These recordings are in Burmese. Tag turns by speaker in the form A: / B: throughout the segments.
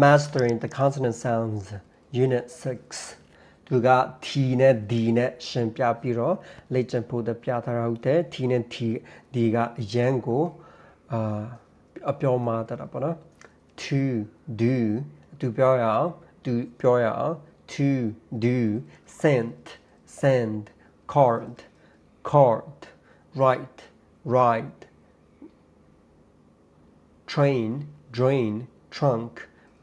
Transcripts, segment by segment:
A: mastering the consonant sounds unit 6သူက T နဲ့ D နဲ့ရှင်းပြပြီးတော့လေ့ကျင့်ဖို့ပြထားတာဟုတ်တယ် T နဲ့ D ကအရန်ကိုအပြောမှာတတ်တာပေါ့နော် to do သူပြောရအောင် to do send card write train drain trunk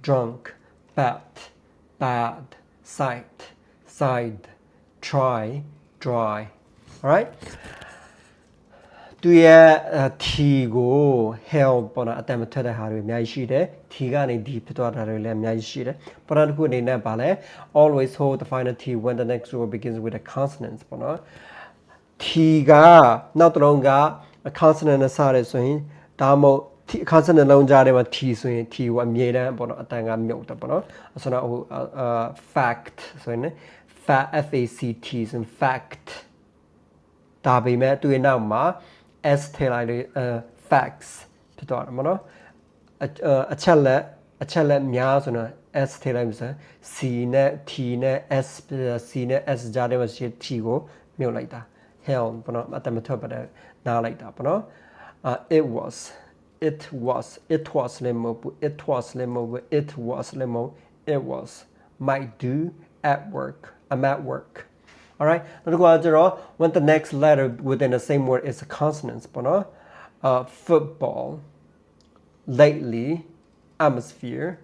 A: drunk bad side try dry all right သူရဲ့ T ကို help ပေါ်တော့အတန်မထွက်တဲ့ဟာတွေအများကြီးရှိတယ် T ကနေ D ဖြစ်သွားတာတွေလည်းအများကြီးရှိတယ်ပေါ်တော့တစ်ခုအနေနဲ့ဗာလဲ always hold the final T when the next word begins with a consonant ပေါ်တော့ T ကနောက်တစ်လုံးက consonant နဲ့စတယ်ဆိုရင်ဒါမှမဟုတ် consonant လုံးကြားထဲမှာ T ဆိုရင် T ကိုအမြဲတမ်းပေါ်တော့အတန်ကမြုပ်တယ်ပေါ့နော်ဆိုတော့fact ဆိုရင် fact ဆိုရင် fact ဒါပေမဲ့သူရဲ့နောက်မှာ S ထည့်လိုက်လို့facts ဖြစ်သွားတယ်မနော်အချက်လက်များဆိုတော့ S ထည့်လိုက်လို့ဆို C နဲ့ T နဲ့ S C နဲ့ S ကြားထဲမှာရှိ T ကိုမြုပ်လိုက်တာ hell ပေါ့နော်အတမထွက်ပါတဲ့နားလိုက်တာပေါ့နော် it was limo it was might do at work I'm at work all right when the next letter within the same word is a consonant football lately atmosphere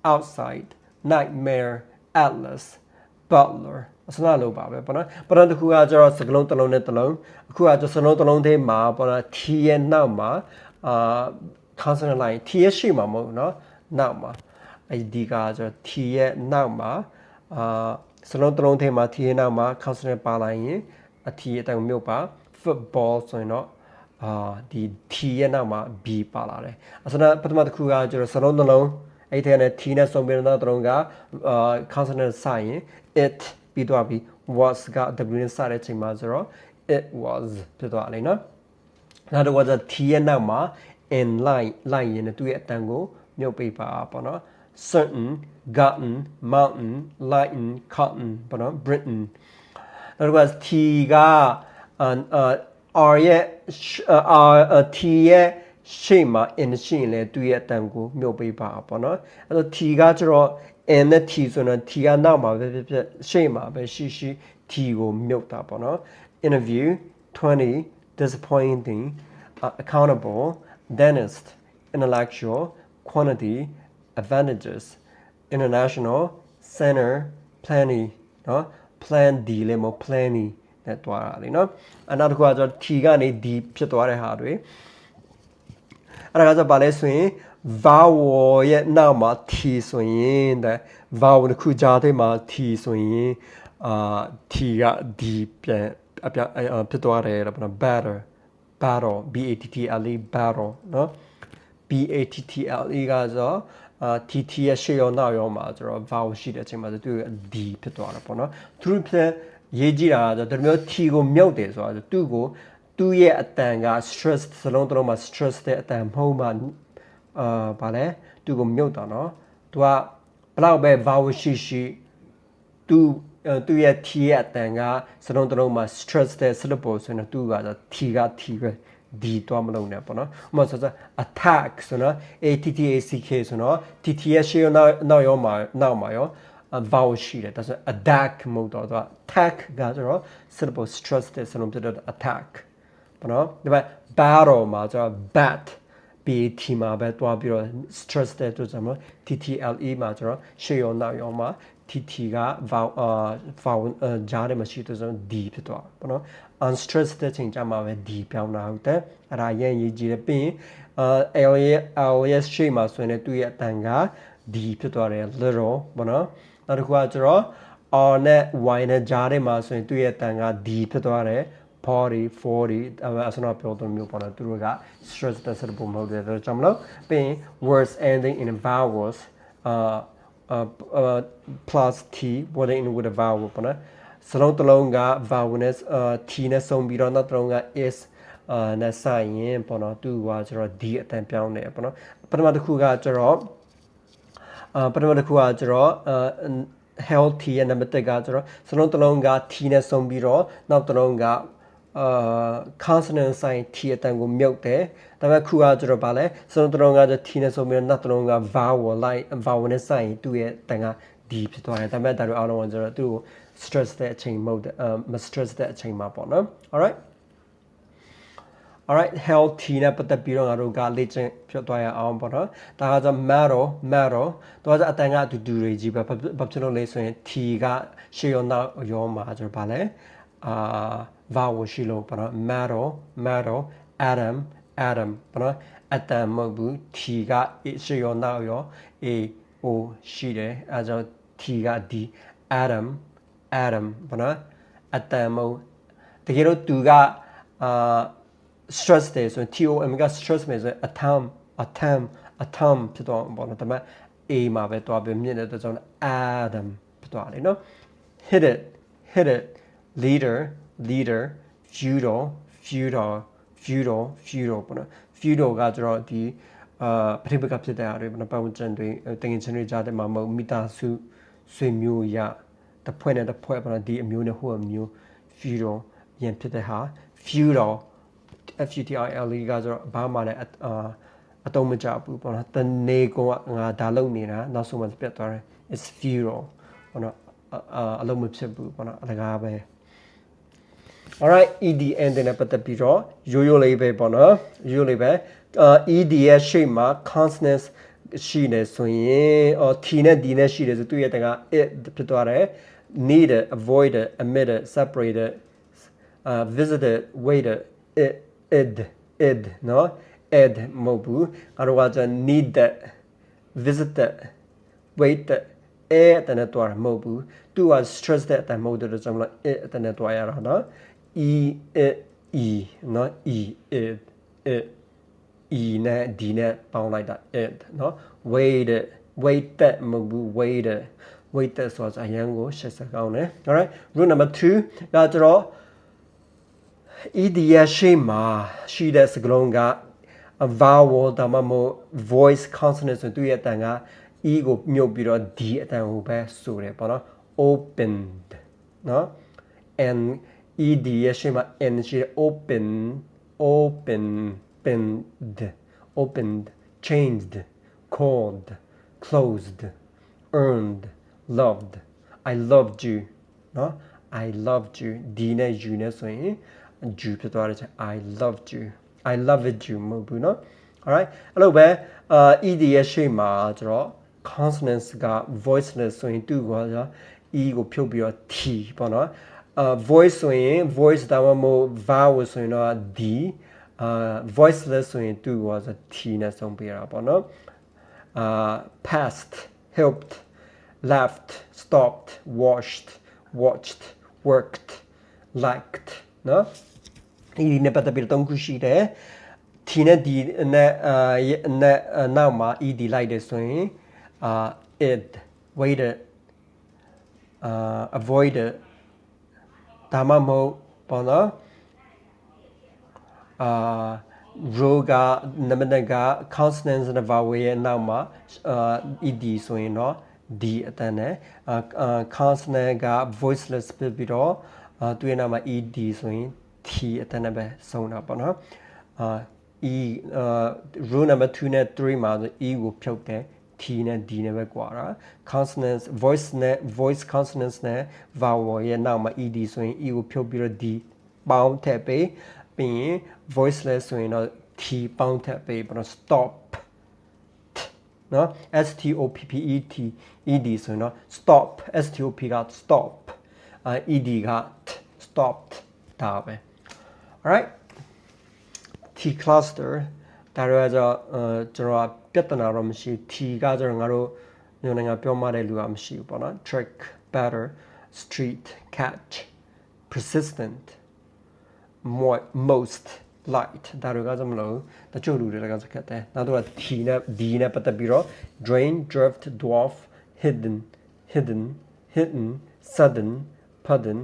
A: outside nightmare atlas butler စနာလို့ပါပဲပေါ့နော်ပထမတစ်ခုကကျတော့စကလုံးတစ်လုံးနဲ့တစ်လုံးအခုကကျစလုံးတစ်လုံးထဲမှာပေါ့နော် T ရဲ့နောက်မှာconsonant line T ရဲ့ရှေ့မှာမဟုတ်နော်နောက်မှာဒီကကျတော့ T ရဲ့နောက်မှာစလုံးတစ်လုံးထဲမှာ T ရဲ့နောက်မှာ consonant ပါလာရင်အ T ရဲ့အတန်မြုပ်ပါ football ဆိုရင်တော့ဒီ T ရဲ့နောက်မှာ B ပါလာတယ်အစနာပထမတစ်ခုကကျတော့စလုံးတစ်လုံးအဲ့ထဲနဲ့ T နဲ့ဆုံးပြီးတော့တစ်လုံးကconsonant စရင် it ပြီးတော့ပြီး was က W နဲ့စတဲ့ချိန်မှာဆိုတော့ it was ဖြစ်သွားလိမ့်နော်နောက်တော့ T ရဲ့နောက်မှာ in line ရင်သူ့ရဲ့အတန်ကိုမြုပ်ပေးပါပေါ့နော် certain gotten mountain lighten cotton ပေါ့နော် Britain နောက်တော့ T ကR ရဲ့ T ရဲ့ရှေ့မှာ in ရှိရင်လည်းသူ့ရဲ့အတန်ကိုမြုပ်ပေးပါပေါ့နော်အဲ့တော့ T ကကျတော့ n နဲ့ T ဆိုတော့ T ကနောက်မှာပဲဖြစ်ရှေ့မှာပဲရှိ T ကိုမြုပ်တာပေါ့နော် interview 20 disappointing accountable dentist intellectual quantity advantages international center plenty เนาะ plan D လေးမ plenty နဲ့တွားတာလေเนาะနောက်တစ်ခုကကျတော့ T ကနေ D ဖြစ်သွားတဲ့ဟာတွေအဲ့ဒါကကျတော့ဗာလဲဆိုရင် vowel ရဲ့နောက်မှာ T ဆိုရင်တဲ့ vowel တစ်ခုကြားထဲမှာ T ဆိုရင် T က D ပြန်ဖြစ်သွားတယ်ပေါ့နော် battle battle battle เนาะ battle ကဆိုTT ရဲ့ရှေ့ရောနောက်ရောမှာဆိုတော့ vowel ရှိတဲ့အချိန်မှာသူက D ဖြစ်သွားတာပေါ့နော်သူတို့ရေးကြည့်တာဆိုတော့ဒီမျိုး T ကိုမြုပ်တယ်ဆိုတော့သူ့ရဲ့အတန်က stress စလုံးတစ်လုံးမှာ stress တဲ့အတန်မဟုတ်မှဗာလဲသူကိုမြုပ်တာနော်သူကဘလောက်ပဲ vowel ရှိသူ့ရဲ့ T ရဲ့အတန်ကစလုံးတစ်လုံးမှာ stress တဲ့ syllable ဆိုရင်သူက T ပဲ D တော့မလုံးနဲ့ပေါ့နော်ဥပမာဆိုတော့ attack ဆိုတော့ ATTACK ဆိုတော့ TT ရဲ့ရှေ့ရောနောက်ရောမှာနောက်မှာရော vowel ရှိတယ်ဒါဆို attack မဟုတ်တော့ attack ကဆိုတော့ syllable stress တဲ့စလုံးဖြစ်တော့ attack ပေါ့နော်ဒီမှာ battle မှာဆိုတော့ bat BAT မှာပဲတွားပြီးတော့ stress တဲ့ဆိုတော့ TTLE မှာဆိုတော့ရှေ့ရောနောက်ရောမှာ TT က vowel ကြားထဲမှာရှိတဲ့ဆိုတော့ D ဖြစ်သွားတာပေါ့နော် unstressed တဲ့ချိန်ကျမှပဲ D ပြောင်းတာဟုတ်တယ်အဲ့ဒါရင်ရေးကြည့်တယ်ပြီးရင်LS ရှေ့မှာဆိုရင်သူ့ရဲ့အတန်က D ဖြစ်သွားတယ် little ပေါ့နော်နောက်တစ်ခုကကျတော့ R နဲ့ Y နဲ့ကြားထဲမှာဆိုရင်သူ့ရဲ့အတန်က D ဖြစ်သွားတယ် 40အစနောက်ပြောတဲ့မျိုးပေါ့နော်သူတို့က stress တဲ့ syllable မဟုတ်တဲ့ကြောင့်မလို့ပြီးရင် words ending in vowels plus T wording in with a vowel ပေါ့နော်စလုံးတစ်လုံးက vowel နဲ့ T နဲ့ဆုံးပြီးတော့နောက်တစ်လုံးက is နဲ့ဆိုင်ရင်ပေါ့နော်သူကကျတော့ D အတန်ပြောင်းတယ်ပေါ့နော်ပထမတစ်ခုကကျတော့ ပထမတစ်ခုကကျတော့healthy ရဲ့ number 1ကကျတော့စလုံးတစ်လုံးက T နဲ့ဆုံးပြီးတော့နောက်တစ်လုံးကconsonant sign T အတန်ကိုမြုပ်တယ်ဒါပေမဲ့ခုကကျတော့ဗာလဲစလုံးတစ်လုံးက T နဲ့ဆုံးပြီးတော့နောက်တစ်လုံးက vowel နဲ့ sign သူ့ရဲ့တန်က D ဖြစ်သွားတယ်ဒါပေမဲ့ဒါတို့အားလုံးကကျတော့သူ့ကို stress တဲ့အချိန်မဟုတ်မ stress တဲ့အချိန်မှာပေါ့နော် alright healthy နဲ့ပတ်သက်ပြီးတော့ငါတို့ကလေ့ကျင့်ဖြစ်သွားရအောင်ပေါ့နော်ဒါကကျ matter တော့အတန်ကအတူတူတွေကြီးပဲဘာဖြစ်လို့လဲဆိုရင် T ကရှေ့ရောနောက်ရောမှာကျတော့ဗာလဲvowel ရှိလို့ပေါ့နော် matter atom ပေါ့နော်အတန်မဟုတ်ဘူး T ကရှေ့ရောနောက်ရော A O ရှိတယ်အဲကြောင့် T က D atom ပေါ့နော်အတန်မဟုတ်တကယ်လို့သူကstress တယ်ဆိုရင် TOM က stress မယ်ဆိုရင် atom ဖြစ်တော့ပေါ့နော်ဒါပေမဲ့ A မှာပဲတွားပြီးမြင့်တဲ့အတွက်ကြောင့် atom ဖြစ်သွားတယ်နော် hit it leader feudal ပေါ့နော် feudal ကကျတော့ဒီပဋိပက္ခဖြစ်တဲ့အားတွေပေါ့နော်ပတ်ဝန်းကျင်တွေတငင်ချင်းတွေကြားထဲမှာမဟုတ်မိသားစုဆွေမျိုးရတစ်ဖွဲ့နဲ့တစ်ဖွဲ့ပေါ့နော်ဒီအမျိုးနဲ့ဟိုအမျိုး feudal ရင်ဖြစ်တဲ့ဟာ feudal FUTIL ကကျတော့ဘာမှလည်းအတုံးမကြဘူးပေါ့နော်တနေကောင်ကငါဒါလုံနေတာနောက်ဆုံးမှပြတ်သွားတယ် is feudal ပေါ့နော်အလုံးမဖြစ်ဘူးပေါ့နော်အလကားပဲ alright ed end နဲ့ပတ်သက်ပြီးတော့ရိုးလေးပဲပေါ့နော်ရိုးလေးပဲ ed ရဲ့ shape မှာ consonants ရှိနေဆိုရင် t နဲ့ d နဲ့ရှိတယ်ဆိုသူ့ရဲ့တက it ဖြစ်သွားတယ် needed avoided omitted separated visited waited id နော် ed မဟုတ်ဘူးအဲ့တော့က needed visited waited အတနဲ့တွားတာမဟုတ်ဘူးသူက stress တဲ့အတန်မဟုတ်တဲ့ကြောင့်မလို့အတနဲ့တွားရတာနော် e နော် e နဲ့ d နဲ့ပေါင်းလိုက်တာ id နော် waited မဟုတ်ဘူး waited ဆိုတာအရန်ကိုရှက်စကောင်းတယ် alright rule number 2ကကျတော့ed ရဲ့ရှေ့မှာရှိတဲ့စကားလုံးက vowel ဒါမှမဟုတ် voice consonant ဆိုသူ့ရဲ့အတန်က e ကိုမြုပ်ပြီးတော့ d အတန်ကိုပဲဆိုတယ်ပေါ့နော် opened နော် and ed ရဲ့ရှေ့မှာ n ရှိတယ် opened changed called closed earned loved I loved you နော် I loved you d နဲ့ u နဲ့ဆိုရင်you ဖြစ်သွားတယ် I loved you I loved you မဟုတ်ဘူးเนาะ alright အဲ့လိုပဲ ed ရဲ့ရှေ့မှာကျတော့ consonants က voiceless ဆိုရင်သူ့က e ကိုဖြုတ်ပြီးတော့ t ပေါ့နော် voice ဆိုရင် voice ဒါမှမဟုတ် vowel ဆိုရင်တော့ d voiceless ဆိုရင်သူ့က t နဲ့ဆုံးပြရတာပေါ့နော် past helped laughed stopped washed watched worked liked နော်ဒီနဲ့ပတ်သက်ပြီးတော့၃ခုရှိတယ် T နဲ့ D နဲ့နောက်မှာ ED လိုက်တယ်ဆိုရင်it waited avoided ဒါမှမဟုတ်ပေါ့နော် row က number က consonants နဲ့ vowel ရဲ့နောက်မှာED ဆိုရင်တော့ D အတန်နဲ့consonant က voiceless ဖြစ်ပြီးတော့သူရဲ့နောက်မှာ ED ဆိုရင် T အတန်နဲ့ပဲဆုံးတာပေါ့နော်rule number 2နဲ့3မှာ E ကိုဖြုတ်တယ် T နဲ့ D နဲ့ပဲကွာတာ consonants voice consonants နဲ့ vowel ရဲ့နောက်မှာ ED ဆိုရင် E ကိုဖြုတ်ပြီးတော့ D ပေါင်းထည့်ပေးပြီးရင် voiceless ဆိုရင်တော့ T ပေါင်းထည့်ပေးပြီးတော့ stop နော် STOPPED ဆိုရင်တော့ stop STOP က stop ED က stopped ဒါပဲ alright T cluster ဒါတော့ကျွန်တော်ပြဿနာတော့မရှိ T ကကျတော့ငါတို့မြန်မာနိုင်ငံပြောမှတဲ့လူကမရှိဘူးပေါ့နော် trick better street catch persistent most light ဒါတော့ကစမလို့တချို့လူတွေကစခက်တယ်နောက်တော့ T နဲ့ D နဲ့ပတ်သက်ပြီးတော့ drain drift dwarf hidden sudden pudding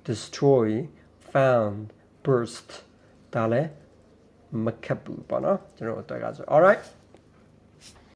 A: destroy found burst ဒါလည်းမခက်ဘူးပေါ့နော်ကျွန်တော်တို့အတွက်ကဆို alright